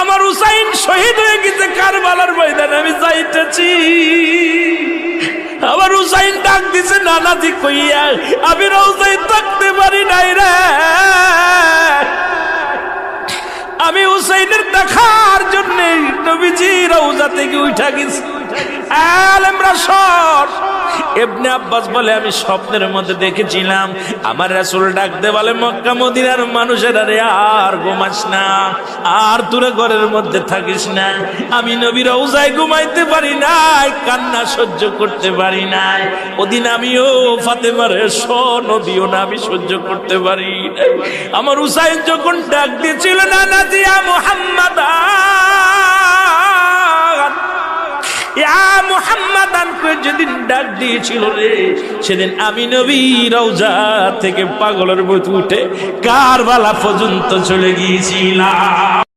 আমার হুসাইন শহীদ হয়ে গেছে কারবালার ময়দানে, আমি যাইতেছি। আমার হুসাইন ডাক দিছে নানাজি কইয়া, আমি রওজায় থাকতে পারি নাই রে। আমি হুসাইনের দেখার জন্য নবীজি রওজা থেকে উঠা গেছি। আলেমরা সব ইবনে আব্বাস বলে আমি স্বপ্নের মধ্যে দেখেছিলাম আমার রাসূল ডাক দে বলে, মক্কা মদিনার মানুষেরা রে আর ঘুমাস না, আর তোরা ঘরের মধ্যে থাকিস না। আমি নবীর রওজায় ঘুমাইতে পারি নাই, কান্না সহ্য করতে পারি নাই। ওদিন আমিও ফাতেমার নদীও না আমি সহ্য করতে পারি নাই। আমার হুসাইন যখন ডাক দিয়েছিল না নাজিয়া মুহাম্মাদ যেদিন ডাক দিয়েছিল রে, সেদিন আমি নবী রওজা থেকে পাগলের মতো উঠে কারবালা পর্যন্ত চলে গিয়েছিলাম।